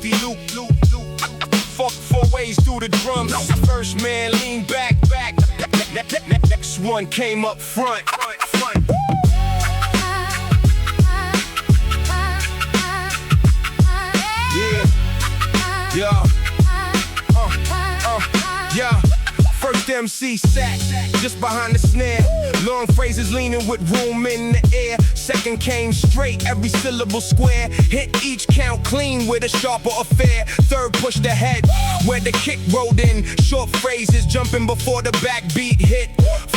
heavy loop. Fuck 4 ways through the drums. First man lean back. Next one came up front. Yeah. Yeah. First MC sat just behind the snare. Long phrases leaning with room in the air. Second came straight, every syllable square. Hit each count clean with a sharper affair. Third pushed ahead where the kick rolled in. Short phrases jumping before the backbeat hit.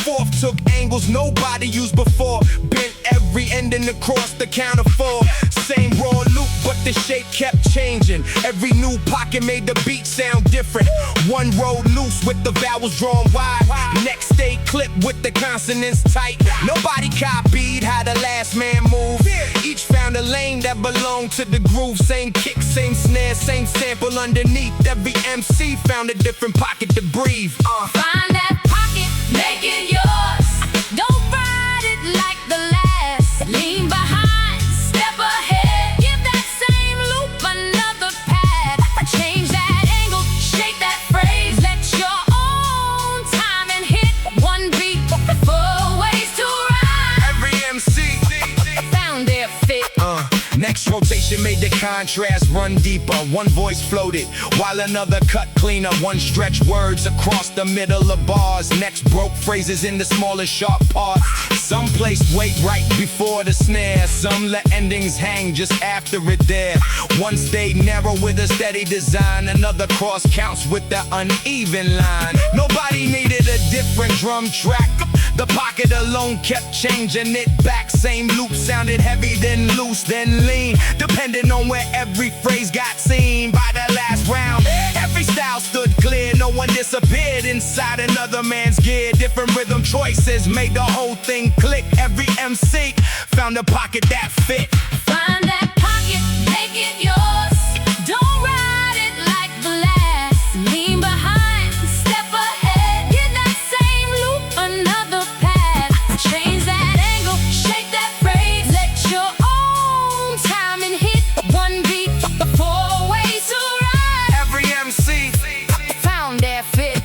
Fourth took angles nobody used before. Bent every ending across the count of 4. Same raw loop, but the shape kept changing. Every new pocket made the beat sound different. One rolled loose with the vowels drawn wide. Next stayed clipped with the consonants tight. Nobody copied how the last man moved. Each found a lane that belonged to the groove. Same kick, same snare, same sample underneath. Every MC found a different pocket to breathe. Find that pocket, make it yours. Don't ride it like the last. Lean behind, step ahead. Give that same loop another pad. Change that angle, shake that phrase. Let your own timing hit one beat. 4 ways to ride. Every MC Found their fit. Next rotation made the contrast run deeper. One voice floated while another cut cleaner. One stretched words across the middle of bars. Next broke phrases in the smaller sharp parts. Some placed weight right before the snare. Some let endings hang just after it there. One stayed narrow with a steady design. Another cross counts with the uneven line. Nobody needed a different drum track. The pocket alone kept changing it back. Same loop sounded heavy, then loose, then lean, depending on where every phrase got seen. By the last round, every style stood clear. No one disappeared inside another man's gear. Different rhythm choices made the whole thing click. Every MC found a pocket that fit. Find that pocket, make it yours. Don't ride it like the last. Lean behind, step ahead. Give that same loop another pad. Change that angle, shake that phrase. Let your own timing hit one beat. 4 ways to ride. Every MC Found their fit.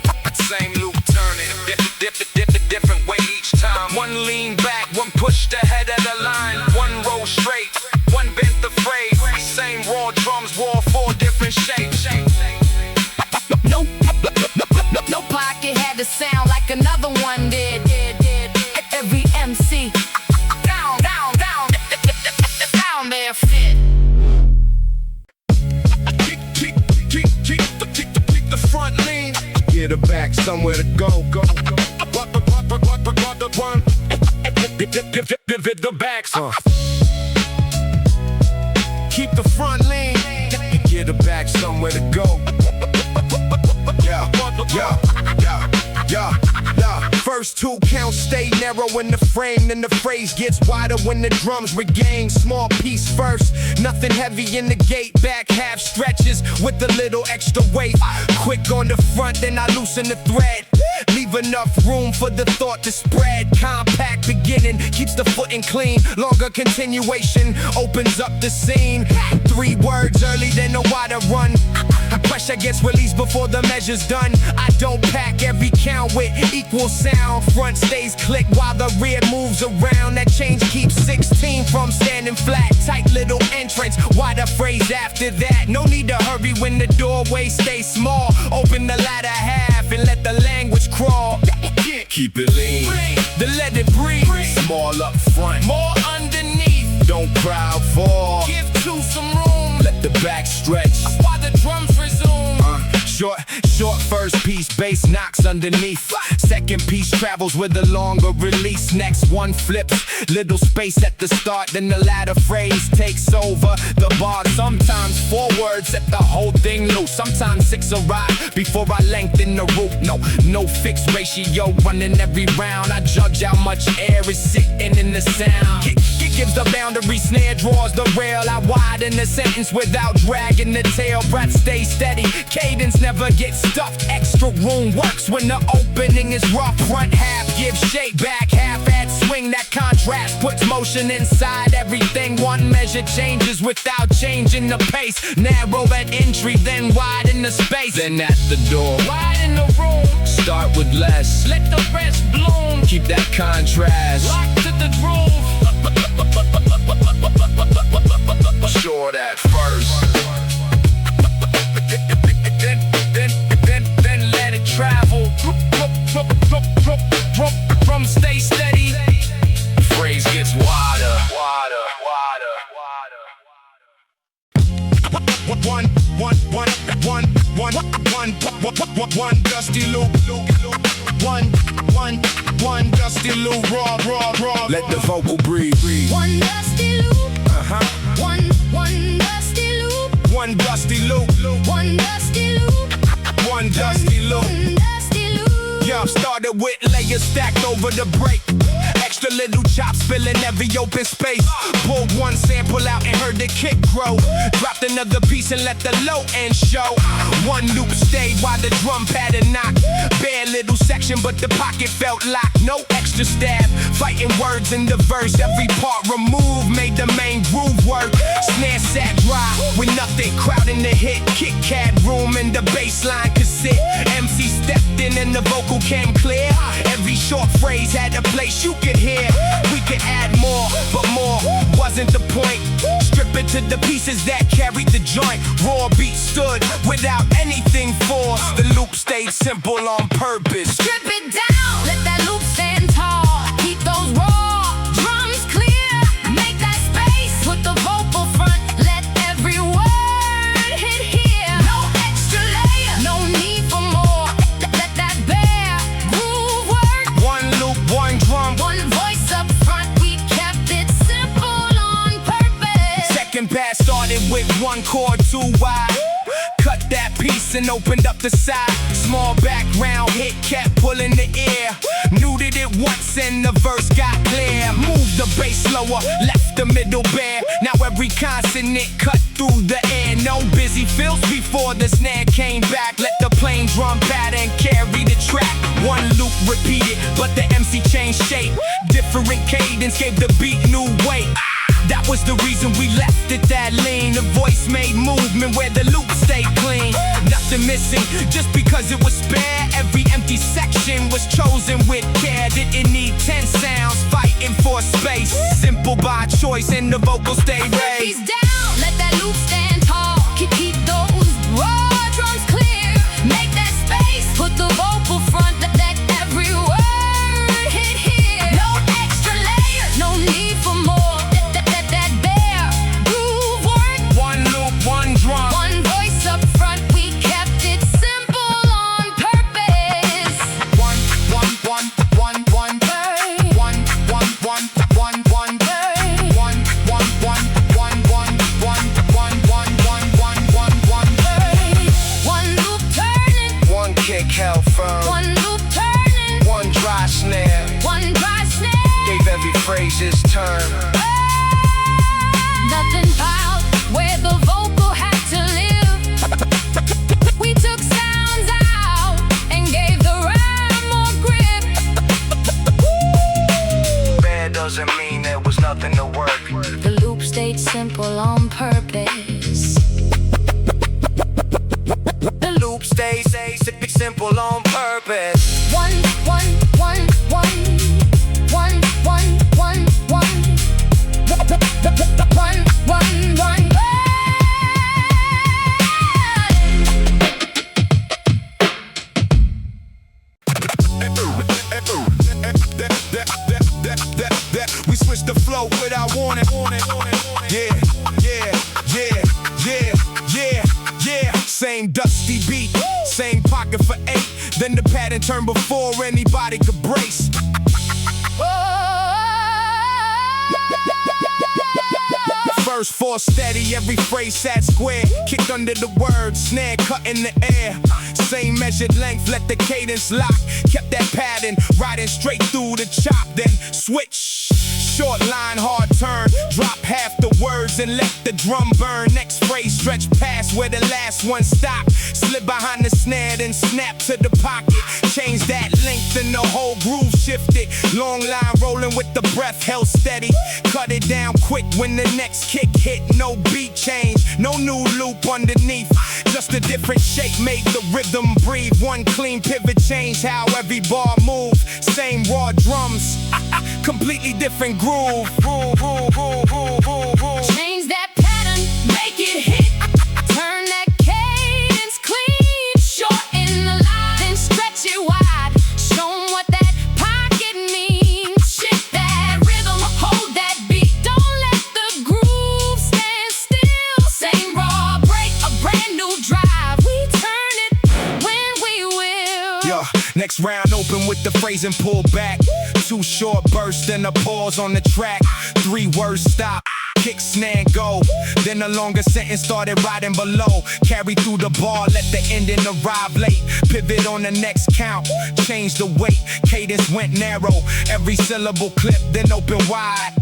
same loop turning, different way each time. One lean back, one pushed ahead of the line. One roll straight, one bent the phrase. Same raw drums wore 4 different shapes. No pocket had to sound like another one did. Every MC down, found their fit. Keep the front lean. Get the back somewhere to go. The backs. Keep the front lean. Get the back somewhere to go. Yeah. First 2 counts stay narrow in the frame. Then the phrase gets wider when the drums regain. Small piece first, nothing heavy in the gate. Back half stretches with a little extra weight. Quick on the front, then I loosen the thread. Leave enough room for the thought to spread. Compact beginning, keeps the footing clean. Longer continuation, opens up the scene. 3 words early, then a wider run. Pressure gets released before the measure's done. I don't pack every count with equal sound. Front stays click while the rear moves around. That change keeps 16 from standing flat. Tight little entrance, wider phrase after that. No need to hurry when the doorway stays small. Open the latter half and let the language crawl. Keep it lean, then let it breathe. Small up front, more underneath. Don't crowd for. Give 2 some room. Let the back stretch while the drums resume. Short first piece, bass knocks underneath. Second piece travels with a longer release. Next one flips, little space at the start. Then the latter phrase takes over the bar. Sometimes 4 words set the whole thing loose. Sometimes 6 arrive before I lengthen the root. No fixed ratio running every round. I judge how much air is sitting in the sound. It gives the boundary, snare draws the rail. I widen the sentence without dragging the tail. Breath stays steady, cadence never gets stuffed. X extra room works when the opening is rough. Front half gives shape, back half adds swing. That contrast puts motion inside everything. One measure changes without changing the pace. Narrow at entry, then wide in the space. Then at the door, wide in the room. Start with less, let the rest bloom. Keep that contrast, lock to the groove. Sure that first. Then let it travel. From stay steady, the phrase gets wider. One dusty loop. One dusty loop. Raw. Let the vocal breathe. One dusty loop. One dusty loop. One dusty loop. One dusty loop. One dusty loop. One dusty loop. Yeah, started with layers stacked over the break. Extra little chops filling every open space. Pulled one sample out and heard the kick grow. Dropped another piece and let the low end show. One loop stayed while the drum pattern knocked. Bare little section but the pocket felt locked. No extra stab, fighting words in the verse. Every part removed made the main groove work. Snare sat dry with nothing crowding the hit. Kit Kat room in the bassline cassette. MC stepped in and the vocal came clear. Every short phrase had a place you could hear. We could add more, but more wasn't the point. Strip it to the pieces that carried the joint. Raw beat stood without anything forced. The loop stayed simple on purpose. Strip it down, let that loop stand tall. Keep those raw drums clear. Make that space, put the vocal front. Let every word hit here. No extra layer, no need for more. Let that bare groove work. One loop, one drum, One voice up front, we kept it simple on purpose. second pass started with one chord too wide. Cut that piece and opened up the side. Small background hit kept pulling the ear. Muted it once and the verse got clear. Moved the bass slower, left the middle bare. Now every consonant cut through the air. No busy fills before the snare came back. Let the plain drum pattern carry the track. One loop repeated, but the MC changed shape. Different cadence gave the beat new weight. That was the reason we left it that lean. The voice made movement where the loop stayed clean. Nothing missing just because it was spare. Every empty section was chosen with care. Didn't need 10 sounds fighting for space. Simple by choice and the vocals stay raised. Piece down, let that loop stand tall. Keep those raw drums clear. Make that space, put the vocal front. Let every word hit here. No extra layers, no need for more. That bare groove work. One loop, one drum. One voice up front, we kept it simple on purpose. One. Hey. One. Hey. One loop turning, One kick held firm. one loop turning, One dry snare. one dry snare. Gave every phrase its turn. Nothing piled where the vocal had to live. We took sounds out and gave the rhyme more grip. Bad doesn't mean there was nothing to work. The loop stayed simple on purpose. The loop stays simple on purpose. One. We switched the flow without warning. Yeah. Same dusty beat, same pocket for 8. Then the pattern turned before anybody could brace. First 4 steady, every phrase sat square. Kicked under the word, snare cut in the air. Same measured length, let the cadence lock. Kept that pattern, riding straight through the chop. Then switch, Short line, hard turn, drop half the words and let the drum burn. Next phrase stretch past where the last one stopped. Slip behind the snare, then snap to the pocket. Change that length and the whole groove shifted. Long line rolling with the breath held steady. Cut it down quick when the next kick hit. No beat change, no new loop underneath. Just a different shape made the rhythm breathe. One clean pivot change how every bar move. Same raw drums, completely different groove. Change that pattern, make it hit. Turn that cadence clean. Shorten the line, then stretch it wide. Show 'em what that pocket means. Shift that rhythm, hold that beat. Don't let the groove stand still. Same raw break, a brand new drive. We turn it when we will. Yeah, next round open with the phrase and pull back. 2 short bursts, then a pause on the track. 3 words stop, kick, snare, and go. Then a longer sentence started riding below. Carry through the bar, let the ending arrive late. Pivot on the next count, change the weight. Cadence went narrow, every syllable clip, then open wide.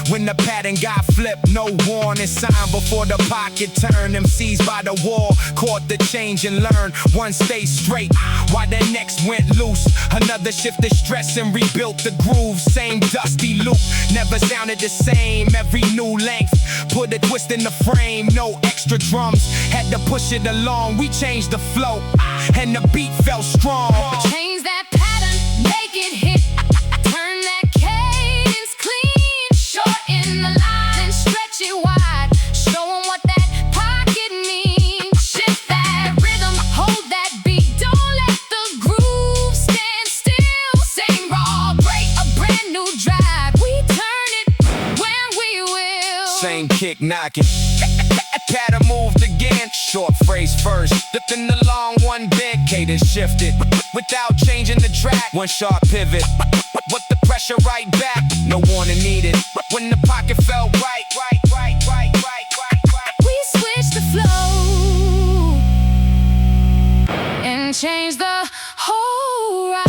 When the pattern got flipped, no warning sign before the pocket turned. MCs by the wall caught the change and learned. One stayed straight while the next went loose. Another shifted stress and rebuilt the groove. Same dusty loop, never sounded the same. Every new length put a twist in the frame. No extra drums, had to push it along. We changed the flow and the beat felt strong. Change that pattern, make it hit. Turn that cadence clean. Shorten the line, then stretch it wide. Show 'em what that pocket means. Shift that rhythm, hold that beat. Don't let the groove stand still. Same raw break, a brand new drive. We turn it when we will. Same kick knocking, pattern moved again. Short phrase first, then the long one big. Cadence shifted without changing the track. One sharp pivot, with the pressure right back. No warning needed when the pocket felt right. We switched the flow and changed the whole ride.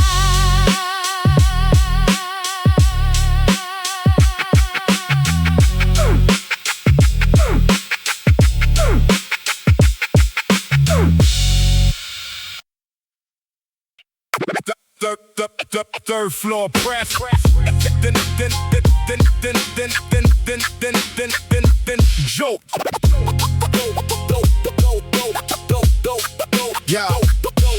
Third floor press. Then joke. Yeah.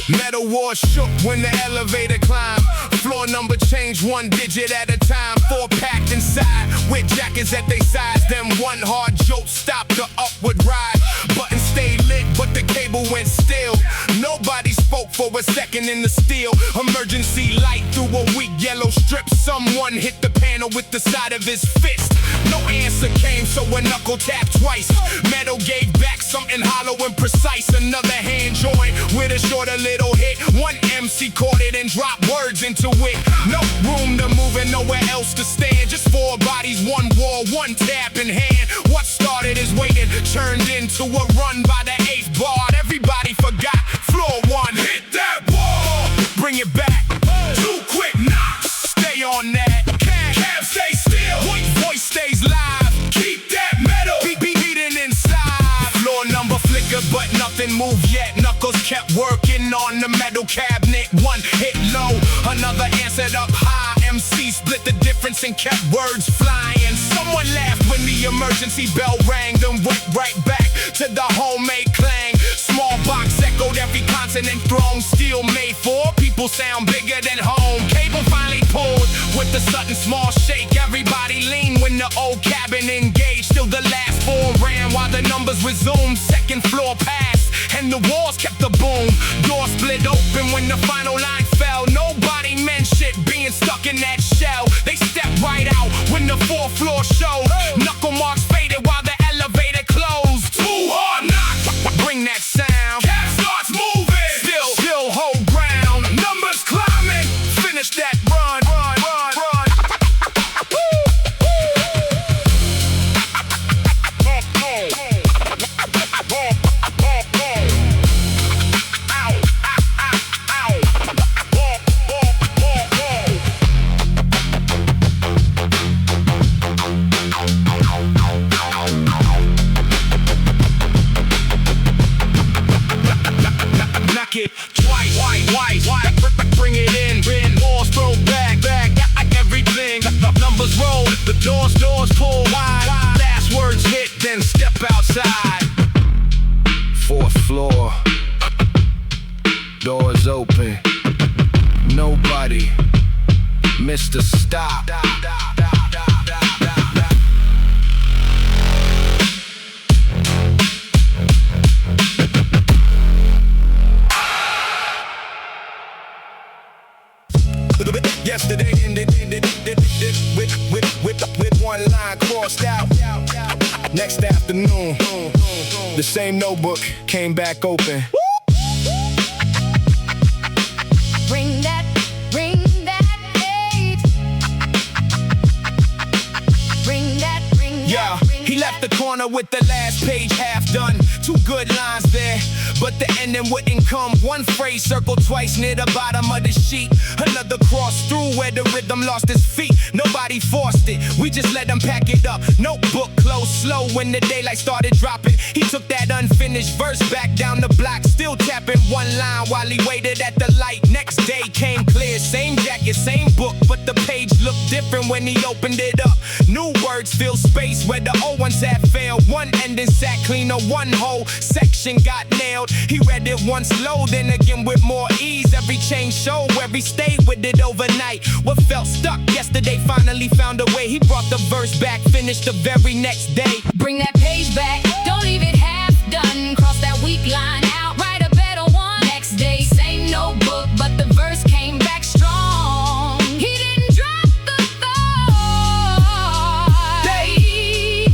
Metal war shook when the elevator climbed. Floor number changed 1 digit at a time. 4 packed inside with jackets at their sides. Then one hard jolt stopped the upward ride. Button stayed lit, but the cable went still. Nobody spoke for a second in the steel. Emergency light through a weak yellow strip. Someone hit the panel with the side of his fist. No answer came, so a knuckle tapped twice. Metal gave back something hollow and precise. Another hand joined with a shorter little hit. One MC caught it and dropped words into it. No room to move and nowhere else to stand. Just 4 bodies, 1 wall, 1 tap in hand. What started as waiting turned into a run by the 8th bar. Everybody forgot floor 1. Hit that ball, bring it back. 2 quick knocks, stay on that. Cab stay still, voice stays live. Keep that metal beating inside. Floor number flickered, but nothing moved yet. Knuckles kept working on the metal cabinet. 1 hit low, another answered up high. MC split the difference and kept words flying. Someone laughed when the emergency bell rang, then went right back to the homemade clang. Small box echoed every consonant thrown. Steel made 4 people sound bigger than home. Cable finally pulled with the sudden small shake. Everybody leaned when the old cabin engaged. Still the last 4 ran while the numbers resumed. 2nd floor passed and the walls kept the boom. Door split open when the final line fell. Nobody meant shit being stuck in that shell. They stepped right out when the 4th floor showed. Knuckle marks faded while the elevator closed. 2 hard knocks, bring that sound. Cab starts moving, still hold ground. Numbers climbing, finish that run. Mr. Stop. Yesterday ended with one line crossed out. Next afternoon, the same notebook came back open. Bring that hate. Bring that. Yeah, he left the corner with the last page half done. 2 good lines there, but the ending wouldn't come. One phrase circled twice near the bottom of the sheet. Another cross through where the rhythm lost its feet. Nobody forced it, we just let them pack it up. Notebook closed slow when the daylight started dropping. He took that unfinished verse back down the block, still tapping one line while he waited at the light. Next day came clear, same jacket, same book, but the page looked different when he opened it up. New words fill space where the old ones had failed. One ending sat cleaner, one whole section got nailed. He read it once slow, then again with more ease. Every change showed where he stayed with it overnight. What felt stuck yesterday finally found a way. He brought the verse back, finished the very next day. Bring that page back, don't leave it half done. Cross that weak line out, write a better one. Next day, same notebook, but the verse came back strong. He didn't drop the thought.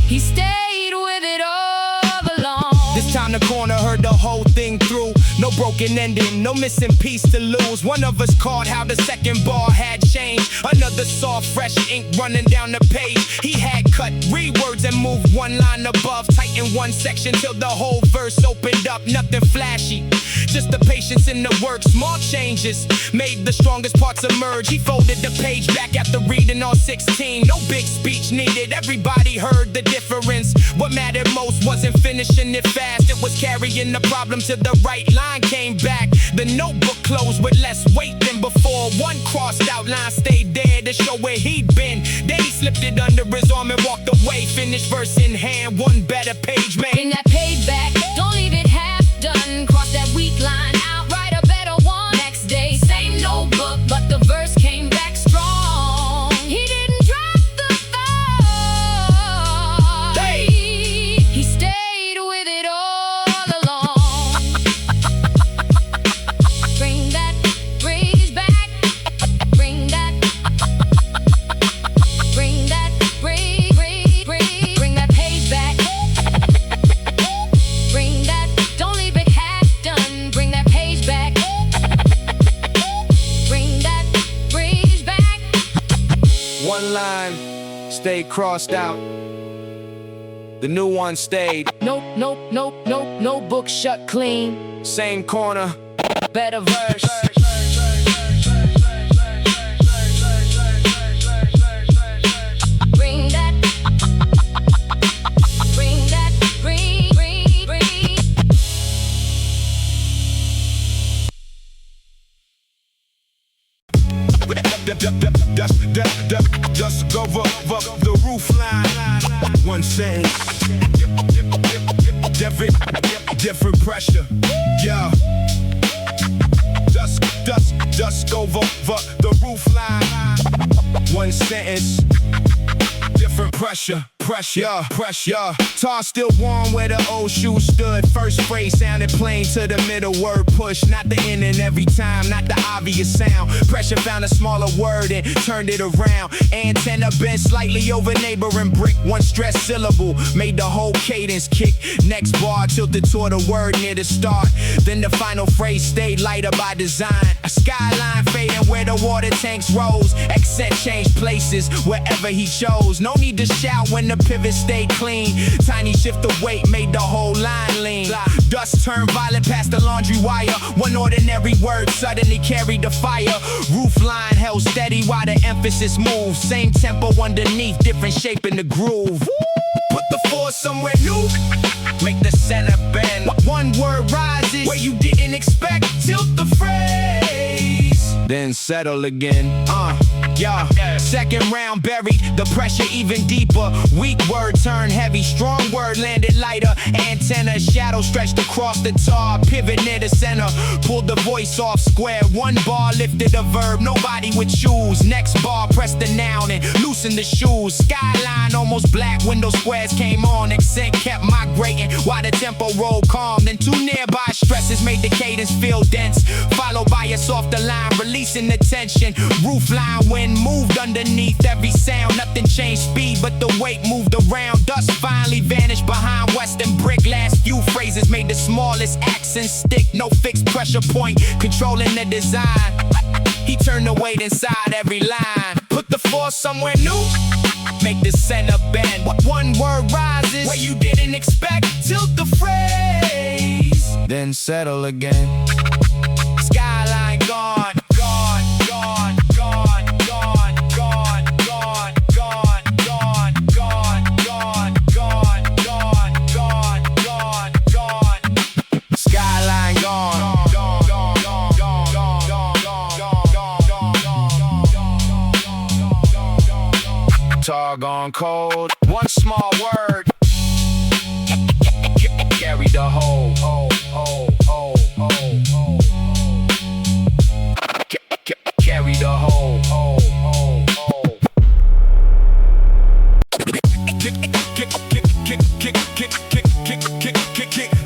He stayed with it all along. This time the corner heard the whole thing through. No broken ending, no missing piece to lose. One of us caught how the second bar had changed. Another saw fresh ink running down the page. He had cut rewords and moved one line above. Tightened one section till the whole verse opened up. Nothing flashy, just the patience in the work. Small changes made the strongest parts emerge. He folded the page back after reading all 16. No big speech needed, everybody heard the difference. What mattered most wasn't finishing it fast, it was carrying the problem to the right line. Came back, the notebook closed with less weight than before. One crossed out line stayed there to show where he'd been. Then he slipped it under his arm and walked away. Finished verse in hand, one better page made. Bring that page back, don't leave it half done. Cross that weak line out, write a better one. Next day, same notebook, but the verse came back strong. He didn't drop the thought. He stayed with it all along. Bring that page back. Bring that page back. Bring that, don't leave it half done. Bring that page back. Bring that page back. One line stayed crossed out, the new one stayed. No book shut clean. Same corner, Better verse. Bring that. Just go up the roof line. One sentence, different pressure. Yeah. Just go up the roof line. One sentence, different pressure. Pressure. Tar still warm where the old shoes stood. First phrase sounded plain to the middle word push. Not the ending every time, not the obvious sound. Pressure found a smaller word and turned it around. Antenna bent slightly over neighboring brick. One stressed syllable made the whole cadence kick. Next bar tilted toward a word near the start. Then the final phrase stayed lighter by design. A skyline fading where the water tanks rose. Accent changed places wherever he chose. No need to shout when the pivot stayed clean. Tiny shift of weight made the whole line lean. Dust turned violet past the laundry wire. One ordinary word suddenly carried the fire. Roof line held steady while the emphasis moved. Same tempo underneath, different shape in the groove. Put the force somewhere new, make the center bend. One word rises where you didn't expect. Tilt the phrase, then settle again. Yeah, second round buried, the pressure even deeper. Weak word turned heavy, strong word landed lighter. Antenna, shadow stretched across the tar, pivot near the center. Pulled the voice off square, one bar lifted a verb, nobody would choose. Next bar, pressed the noun and loosened the shoes. Skyline almost black, window squares came on. Accent kept migrating while the tempo rolled calm. Then two nearby stresses made the cadence feel dense, followed by a softer line, releasing the tension. Roof line wind moved underneath every sound. Nothing changed speed, but the weight moved around. Dust finally vanished behind western brick. Last few phrases made the smallest accents stick. No fixed pressure point, controlling the design. He turned the weight inside every line. Put the force somewhere new, make the center bend. One word rises where you didn't expect. Tilt the phrase, then settle again. Skyline gone, gone, gone, gone, gone, gone, gone, gone, gone, gone, gone, gone, gone, gone, gone, gone. Skyline gone. Tar gone cold. One small word carry the whole. Carry the whole.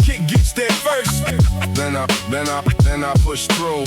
Kick gets there first. Then I push through.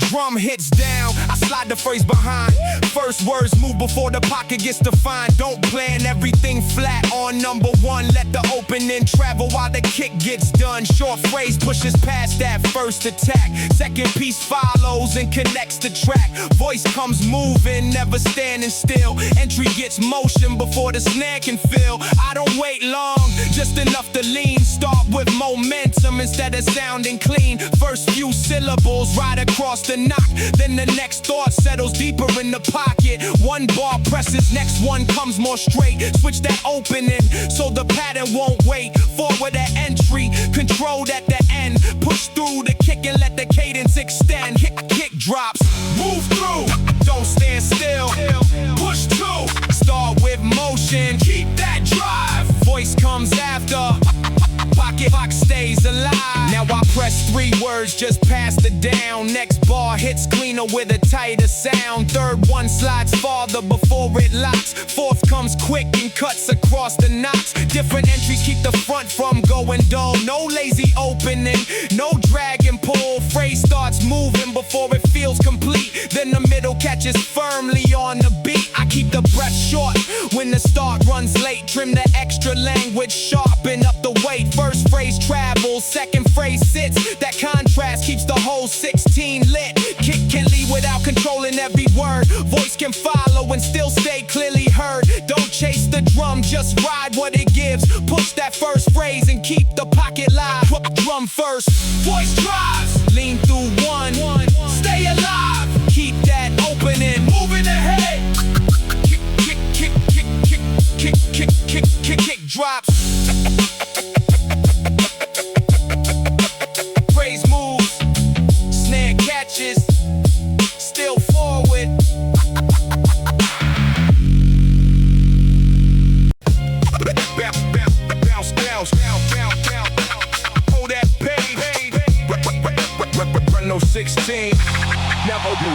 Drum hits down, I slide the phrase behind. First words move before the pocket gets defined. Don't plan everything flat on number one. Let the opening travel while the kick gets done. Short phrase pushes past that first attack. Second piece follows and connects the track. Voice comes moving, never standing still. Entry gets motion before the snare can fill. I don't wait long, just enough to lean. Start with momentum instead of sounding clean. First few syllables right across the knock, then the next thought settles deeper in the pocket. One bar presses, next one comes more straight. Switch that opening so the pattern won't wait. Forward at entry, controlled at the end. Push through the kick and let the cadence extend. Kick drops, move through, don't stand still. Push two, start with motion, keep that drive. Voice comes after, pocket stays alive. Now I press three words just past the down. Next bar hits cleaner with a tighter sound. Third one slides farther before it locks. Fourth comes quick and cuts across the knots. Different entries keep the front from going dull. No lazy opening, no drag and pull. Phrase starts moving before it feels complete. Then the middle catches firmly on the beat. I keep the breath short when the start runs late. Trim the extra language, sharpen up the weight. First phrase travels, second phrase sits. That contrast keeps the whole 16 lit. Kick can lead without controlling every word. Voice can follow and still stay clearly heard. Don't chase the drum, just ride what it gives. Push that first phrase and keep the pocket live. Drum first, voice drives. Lean through one, stay alive. Keep that opening, moving ahead. Kick drops. Phrase moves, snare catches, still forward. Bounce, hold that pain. Run no 16. Never do.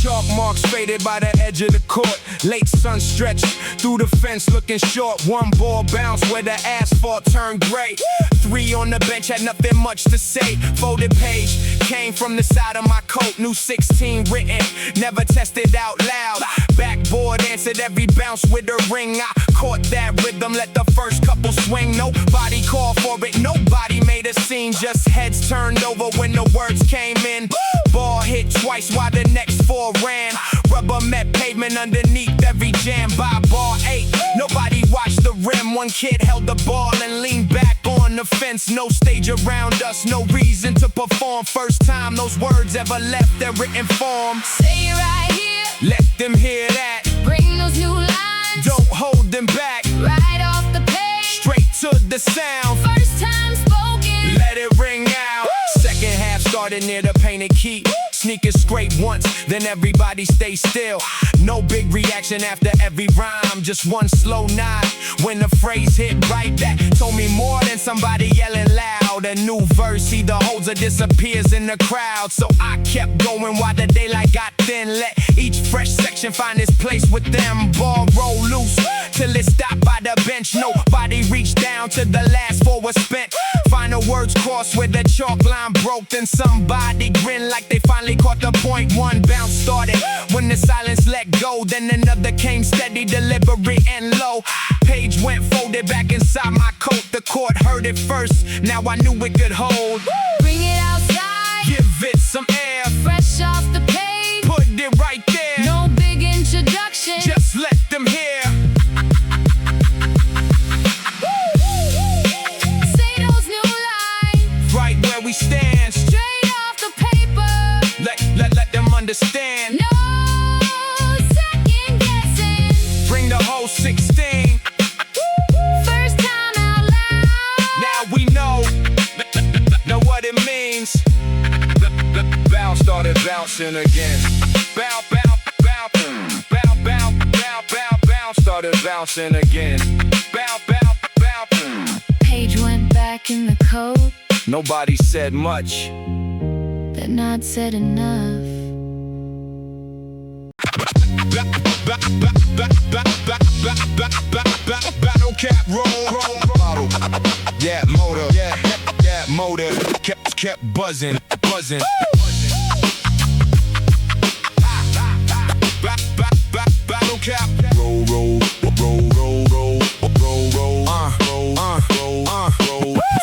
Chalk marks faded by the edge of the court. Late sun stretched through the fence looking short. One ball bounced where the asphalt turned gray. Three on the bench had nothing much to say. Folded page came from the side of my coat. New 16 written, never tested out loud. Backboard answered every bounce with a ring. I caught that rhythm, let the first couple swing. Nobody called for it, nobody made a scene. Just heads turned over when the words came in. Ball hit twice while the next four ran. Rubber met pavement underneath every jam. By bar 8, nobody watched the rim. One kid held the ball and leaned back on on the fence, no stage around us, no reason to perform. First time those words ever left their written form. Say it right here, Let them hear that. bring those new lines. Don't hold them back. Right off the page, Straight to the sound. first time spoken. Let it ring out. Second half started near the painted key. Sneakers scrape once, then everybody stay still. No big reaction after every rhyme, just one slow nod. When the phrase hit right back, told me more than somebody yelling loud. A new verse either holds or disappears in the crowd. So I kept going while the daylight got thin. Let each fresh section find its place with them. Ball roll loose till it stopped by the bench. Nobody reached down till the last four was spent. Final words crossed where the chalk line broke. Then somebody grinned like they finally caught the point. One bounce started when the silence let go. Then another came steady, deliberate and low. Page went folded back inside my coat. The court heard it first, now I knew it could hold. Bring it outside, Give it some air, fresh off the page. put it right there. No big introduction, Just let them hear. say those new lines. Right where we stand, Straight off the paper, let them understand. no second guessing. Bring the whole 16. First time out loud. Now we know what it means. Bow started bouncing again. Bow, bow, bow, bow, bow, bow, bow, bow started bouncing again. Bow, bow, bow. Page went back in the code, Nobody said much. but not said enough. Battle cap roll. Bottle. Yeah, motor. Yeah, motor. Kept buzzing. Battle cap. Roll.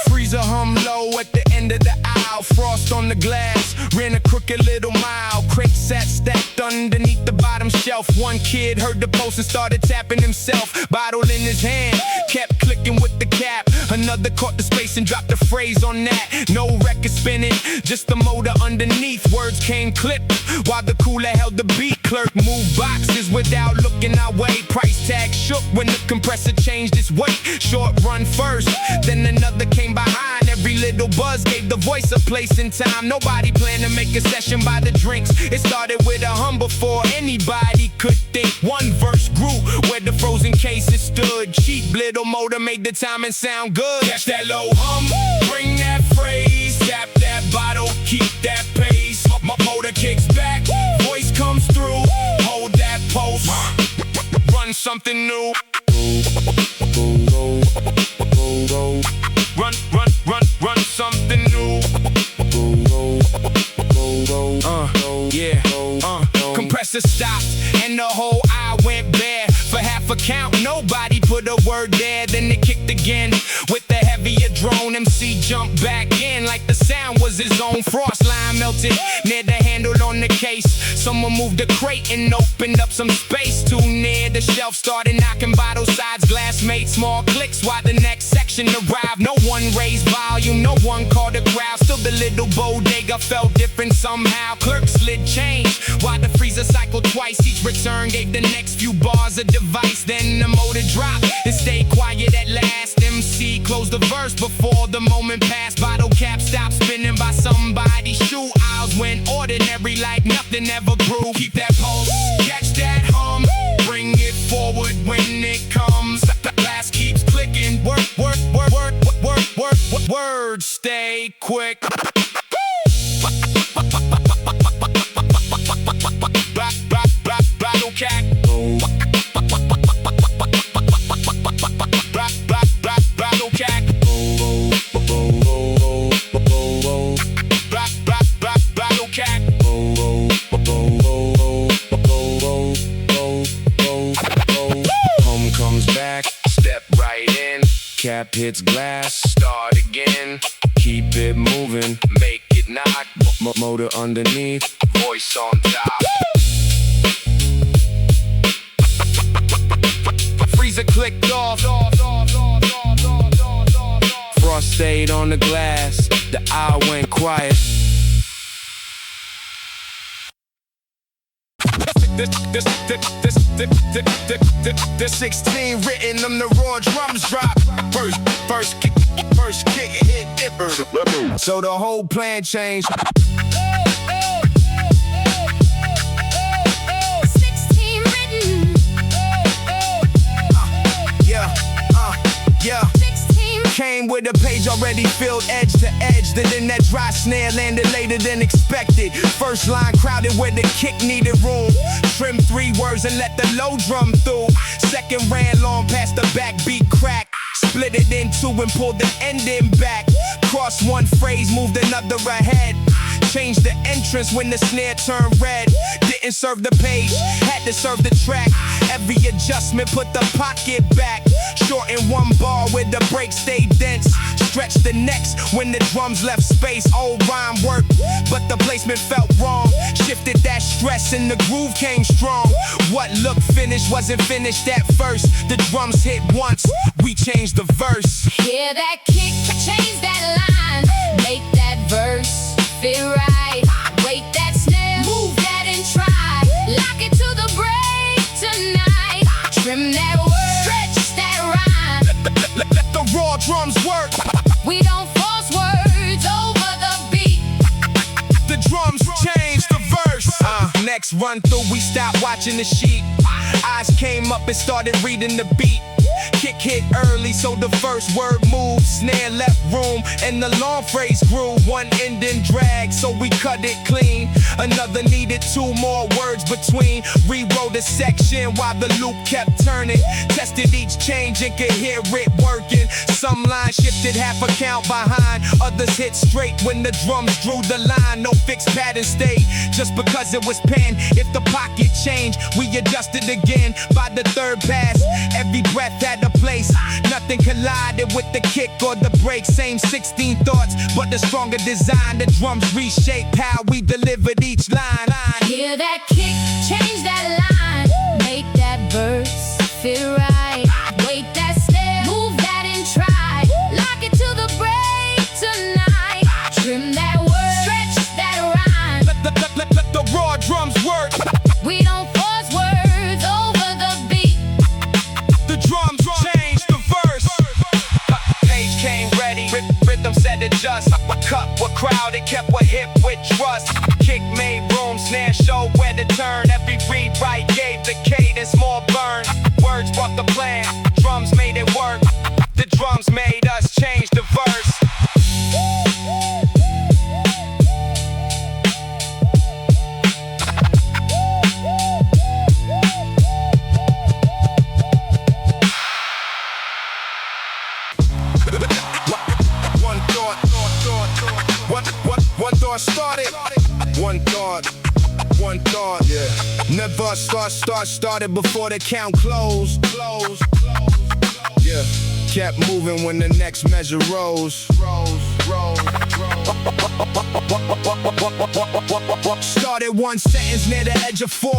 Freezer hum low at the end of the aisle. Frost on the glass. Ran a crooked little mile. Crate sat stacked underneath the bottom shelf. One kid heard the post and started tapping himself. Bottle in his hand, kept clicking with the cap. Another caught the space and dropped the phrase on that. No record spinning, just the motor underneath. Words came clipped while the cooler held the beat. Clerk moved boxes without looking our way. Price tag shook when the compressor changed its weight. Short run first, then another came behind. Every little buzz gave the voice a place in time. Nobody planned to make a session by the drinks. It started with a hum before anybody could think. One verse grew where the frozen cases stood. Cheap little motor made the timing sound good. Catch that low hum, bring that phrase. Tap that bottle, keep that pace. My motor kicks back, voice comes through. Hold that pulse, run something new. Run something new. Compressor stopped and the whole eye went bare. For half a count, nobody put a word there. Then it kicked again with the heavier drone. MC jumped back in like the sound was his own. Frost line melted near the handle on the case. Someone moved the crate and opened up some space. Too near the shelf, started knocking bottle sides. Glass made small clicks while the next section arrived. No one raised volume, no one called the crowd. Still the little bodega felt different somehow. Clerk slid change while the freezer cycled twice. Each return gave the next few bars a device. Then the motor dropped and stayed quiet at last. MC closed the verse before the moment passed. Bottle cap stopped spinning by somebody's shoe. Aisles went ordinary like nothing ever grew. Keep that pulse, catch that hum, bring it forward when it comes. The glass keeps clicking. Words stay quick. Battle cat. Battle cat. Battle cat. Home comes back, step right in. Cap hits glass, start again. Keep it moving, make it knock. Motor underneath, voice on top. Freezer clicked off. star stayed on the glass. The eye went quiet. This 16 written on the raw drums drop. First kick hit dipper. So the whole plan changed. 16 written. Yeah. 16 Came with a page already filled edge to edge. Then that dry snare landed later than expected. First line crowded where the kick needed room. Trim 3 words and let the low drum through. Second ran long past the backbeat crack. Split it in two and pulled the ending back. Cross one phrase, moved another ahead. Changed the entrance when the snare turned red. Didn't serve the page, had to serve the track. Every adjustment put the pocket back. Shorten one bar where the break stayed dense. Stretch the next when the drums left space. Old rhyme worked, but the placement felt wrong. Shifted that stress and the groove came strong. What looked finished wasn't finished at first. The drums hit once, we changed the verse. Hear that kick, change that line. Make that verse fit right. Wait that snare, move that and try. Lock it to the break tonight. Trim that word, stretch that rhyme. Let the raw drums work. We don't force words over the beat. The drums change the verse. Next run through, we stopped watching the sheet. Eyes came up and started reading the beat. Kick hit early, so the first word moved. Snare left room, and the long phrase grew. One ending drag, so we cut it clean. Another needed 2 more words between. Rewrote a section while the loop kept turning. Tested each change and could hear it working. Some lines shifted half a count behind. Others hit straight when the drums drew the line. No fixed pattern stayed just because it was penned. If the pocket changed, we adjusted again. By the third pass, every breath had a place. Nothing collided with the kick or the break. Same 16 thoughts, but the stronger design. The drums reshaped how we delivered each line. Hear that kick, change that line. Make that verse fit right. Wait that snare, move that and try. Lock it to the break tonight. Trim that word, stretch that rhyme. Let the raw drums work. We don't force words over the beat. The drums change the verse. Page came ready, rhythm set it just. Cut what crowded, kept what hip with trust. Kick made room, snare showed where to turn. Every rewrite gave the cadence more burn. Words brought the plan, drums made it work. The drums made us change the verse. One thought started. One thought, yeah. Never started before the count closed. Yeah. Kept moving when the next measure rose. Started one sentence near the edge of 4.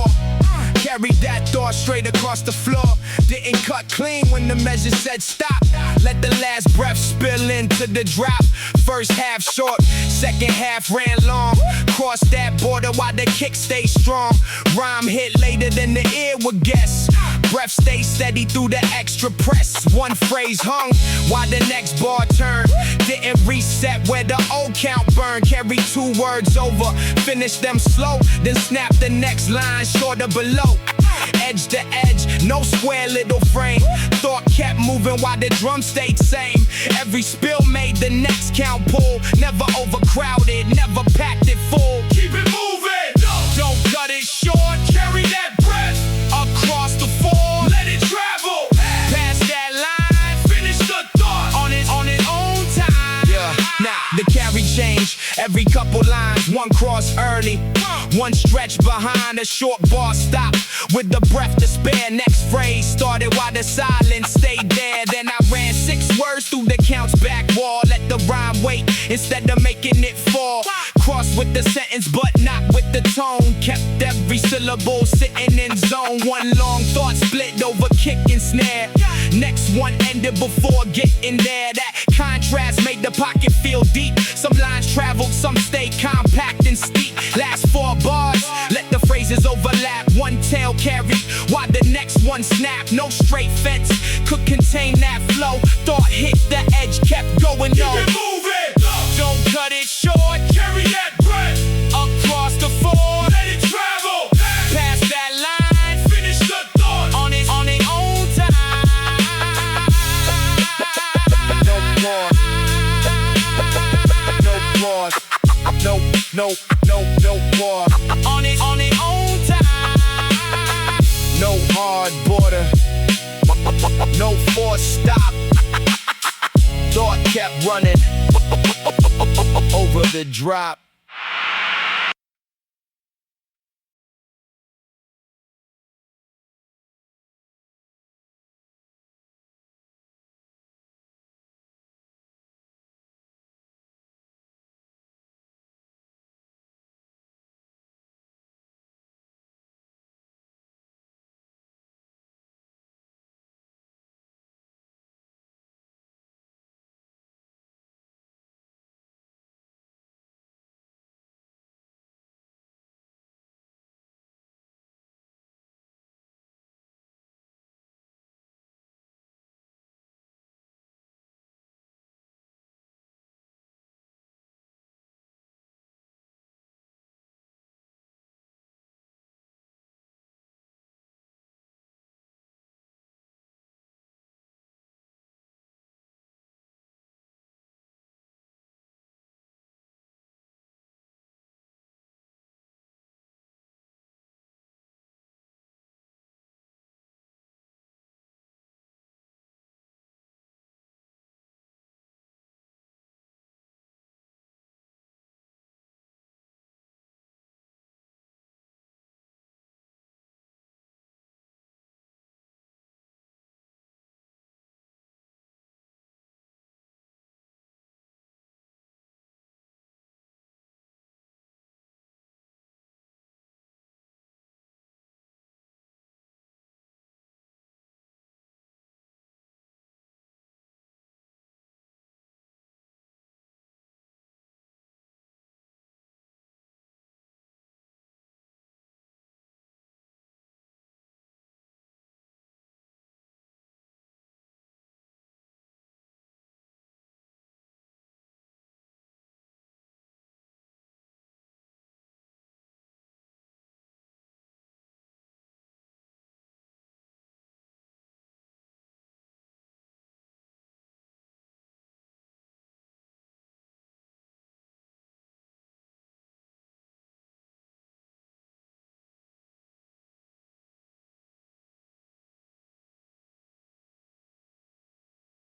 Carried that thought straight across the floor. Didn't cut clean when the measure said stop. Let the last breath spill into the drop. First half short, second half ran long. Crossed that border while the kick stayed strong. Rhyme hit later than the ear would guess. Breath stayed steady through the extra press. One phrase hung while the next bar turned. Didn't reset where the old count burned. Carried 2 words over, finished them slow. Then snap the next line shorter below. Edge to edge, no square little frame. Thought kept moving while the drum stayed same. Every spill made the next count pull. Never overcrowded, never packed it full. Keep it moving, don't cut it short. Carry that breath across the floor. Let it travel past that line. Finish the thought on its own time. Yeah, now the carry change every couple lines. One cross early, one stretch behind. A short bar stop with the breath to spare. Next phrase started while the silence stayed there. Then I ran 6 words through the count's back wall. Let the rhyme wait instead of making it fall. Cross with the sentence but not with the tone. Kept every syllable sitting in zone. One long thought split over kick and snare. Next one ended before getting there. That contrast made the pocket feel deep. Some lines traveled, some stayed compact and steep. Last 4 bars, let the phrases overlap. One tail carried, while the next one snapped. No straight fence could contain that flow. Thought hit the edge, kept going on. Keep it moving. Don't cut it short. Carry that breath. Across the floor, Let it travel. past that line, Finish the thought. on its own time. No more. No more. No more. On its own time. No hard border. No forced stop. Thought kept running over the drop.